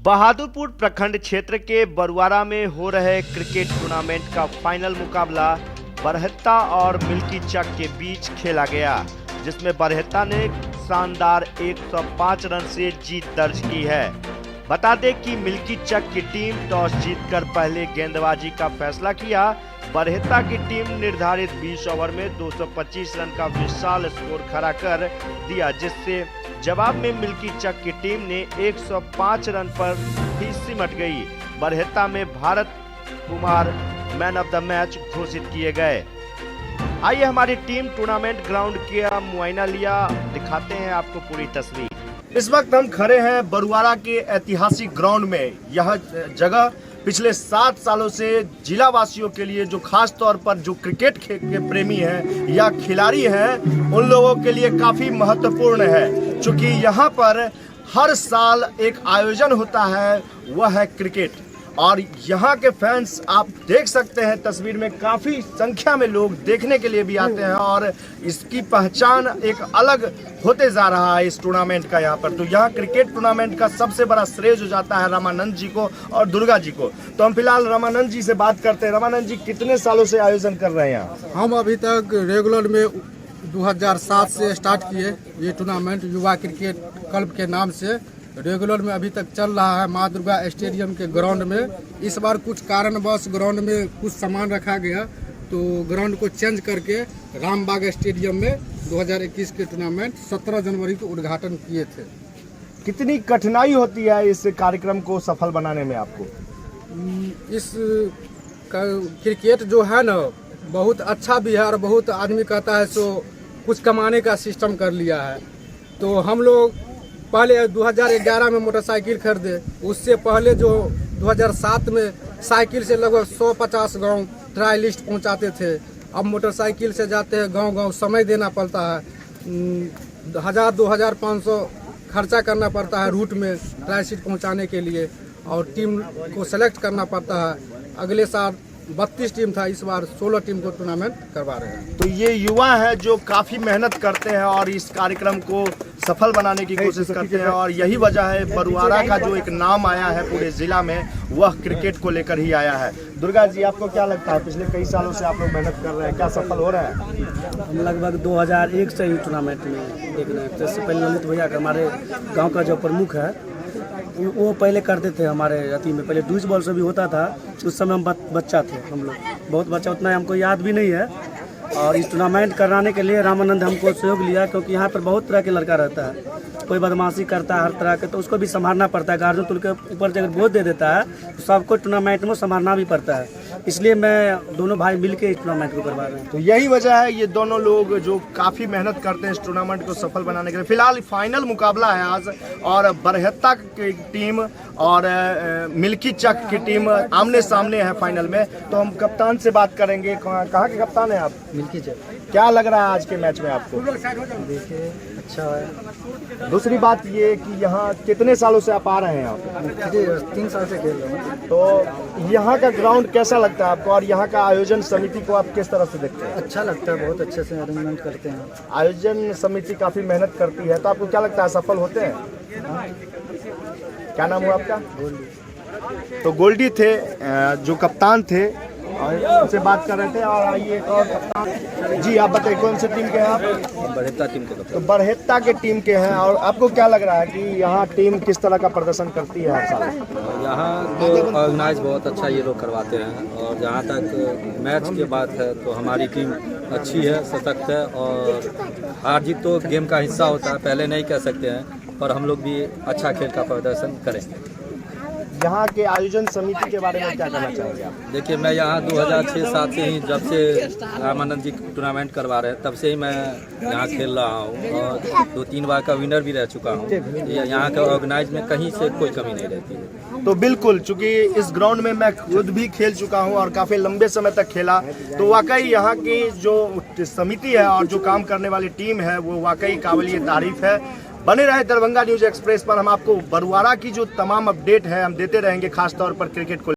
बहादुरपुर प्रखंड क्षेत्र के बरुआरा में हो रहे क्रिकेट टूर्नामेंट का फाइनल मुकाबला बरहत्ता और मिल्की चक के बीच खेला गया, जिसमें बरहत्ता ने शानदार 105 रन से जीत दर्ज की है। बता दें कि मिल्की चक की टीम टॉस जीतकर पहले गेंदबाजी का फैसला किया। बरहत्ता की टीम निर्धारित 20 ओवर में 225 रन का विशाल स्कोर खड़ा कर दिया, जिससे जवाब में मिल्की चक की टीम ने 105 रन पर ही सिमट गई। बरहत्ता में Bharat Kumar man of the match घोषित किए गए। आइए हमारी टीम टूर्नामेंट ग्राउंड का मुआयना लिया, दिखाते हैं आपको पूरी तस्वीर। इस वक्त हम खड़े हैं बरुआरा के ऐतिहासिक ग्राउंड में। यह जगह पिछले 7 सालों से जिला वासियों के लिए, जो खास तौर पर जो क्रिकेट के प्रेमी हैं या खिलाड़ी हैं, उन लोगों के लिए काफ़ी महत्वपूर्ण है, क्योंकि यहाँ पर हर साल एक आयोजन होता है, वह है क्रिकेट। और यहाँ के फैंस आप देख सकते हैं तस्वीर में, काफ़ी संख्या में लोग देखने के लिए भी आते हैं और इसकी पहचान एक अलग होते जा रहा है इस टूर्नामेंट का यहाँ पर। तो यहाँ क्रिकेट टूर्नामेंट का सबसे बड़ा श्रेय जो जाता है रामानंद जी को और दुर्गा जी को। तो हम फिलहाल रामानंद जी से बात करते हैं। रामानंद जी, कितने सालों से आयोजन कर रहे हैं यहाँ? हम अभी तक रेगुलर में 2007 से स्टार्ट किए ये टूर्नामेंट युवा क्रिकेट क्लब के नाम से। रेगुलर में अभी तक चल रहा है माँ दुर्गा स्टेडियम के ग्राउंड में। इस बार कुछ कारणवश ग्राउंड में कुछ सामान रखा गया, तो ग्राउंड को चेंज करके रामबाग स्टेडियम में 2021 के टूर्नामेंट 17 जनवरी को उद्घाटन किए थे। कितनी कठिनाई होती है इस कार्यक्रम को सफल बनाने में आपको? इस क्रिकेट जो है ना, बहुत अच्छा भी है और बहुत आदमी कहता है सो कुछ कमाने का सिस्टम कर लिया है। तो हम लोग पहले 2011 में मोटरसाइकिल खरीदे, उससे पहले जो 2007 में साइकिल से लगभग 150 गांव ट्राई लिस्ट पहुंचाते थे। अब मोटरसाइकिल से जाते हैं गांव-गांव, समय देना पड़ता है, 1000-2500 खर्चा करना पड़ता है रूट में ट्राई शीट पहुंचाने के लिए, और टीम को सेलेक्ट करना पड़ता है। अगले साल 32 टीम था, इस बार 16 टीम को टूर्नामेंट करवा रहे हैं। तो ये युवा है जो काफ़ी मेहनत करते हैं और इस कार्यक्रम को सफल बनाने की कोशिश करते हैं, और यही वजह है बरुआरा का जो एक नाम आया है पूरे जिला में, वह क्रिकेट को लेकर ही आया है। दुर्गा जी, आपको क्या लगता है, पिछले कई सालों से आप लोग मेहनत कर रहे हैं, क्या सफल हो रहा है? हम लगभग 2001 से ही टूर्नामेंट में देख रहे हैं। इससे पहले ललित भैया का, हमारे गाँव का जो प्रमुख है, वो पहले करते थे हमारे अति में। पहले डूज बॉल से भी होता था, उस समय हम बच्चा थे, हम लोग बहुत बच्चा, उतना हमको याद भी नहीं है। और इस टूर्नामेंट कराने के लिए रामानंद हमको सहयोग लिया, क्योंकि यहाँ पर बहुत तरह के लड़का रहता है, कोई बदमाशी करता है हर तरह के, तो उसको भी संभालना पड़ता है। गार्जियन तुल के ऊपर अगर बोझ दे देता है तो सबको टूर्नामेंट में संभालना भी पड़ता है। इसलिए मैं दोनों भाई मिलके इस टूर्नामेंट को करवा रहे हैं। तो यही वजह है, ये दोनों लोग जो काफ़ी मेहनत करते हैं इस टूर्नामेंट को सफल बनाने के लिए। फिलहाल फाइनल मुकाबला है आज, और बरहत्ता की टीम और मिल्की चक की टीम आमने सामने है फाइनल में। तो हम कप्तान से बात करेंगे। कहाँ के कप्तान हैं आप? मिल्की चक। क्या लग रहा है आज के मैच में आपको? देखिए, अच्छा है। दूसरी बात ये कि यहाँ कितने सालों से आप आ रहे हैं यहाँ पे? 3 साल से खेल रहे हैं। तो यहाँ का ग्राउंड कैसा लगता है आपको, और यहाँ का आयोजन समिति को आप किस तरह से देखते हैं? अच्छा लगता है, बहुत अच्छे से अरेंजमेंट करते हैं। आयोजन समिति काफ़ी मेहनत करती है, तो आपको क्या लगता है सफल होते हैं? क्या नाम हुआ आपका? गोल्डी। तो गोल्डी थे जो कप्तान थे, और उनसे बात कर रहे थे। और आइए एक और कप्तान जी, आप बताइए कौन से टीम के हैं आप? बरहत्ता टीम के कप्तान। तो बरहत्ता के टीम के हैं, और आपको क्या लग रहा है कि यहाँ टीम किस तरह का प्रदर्शन करती है हर साल? यहाँ तो ऑर्गेनाइज बहुत अच्छा ये लोग करवाते हैं, और जहाँ तक मैच की बात है तो हमारी टीम अच्छी है, सशक्त है, और हार जीत तो गेम का हिस्सा होता है, पहले नहीं कह सकते हैं, पर हम लोग भी अच्छा खेल का प्रदर्शन करें। यहाँ के आयोजन समिति के बारे में क्या कहना चाहेंगे आप? देखिए, मैं यहाँ 2006-07 से ही, जब से रामानंद जी टूर्नामेंट करवा रहे हैं, तब से ही मैं यहाँ खेल रहा हूँ, और 2-3 बार का विनर भी रह चुका हूँ। यहाँ के ऑर्गेनाइज में कहीं से कोई कमी नहीं रहती है। तो बिल्कुल, चूँकि इस ग्राउंड में मैं खुद भी खेल चुका हूँ और काफ़ी लंबे समय तक खेला, तो वाकई यहाँ की जो समिति है और जो काम करने वाली टीम है, वो वाकई काबिल तारीफ है। बने रहे दरभंगा न्यूज एक्सप्रेस पर। हम आपको बरुआरा की जो तमाम अपडेट है हम देते रहेंगे, खासतौर पर क्रिकेट को।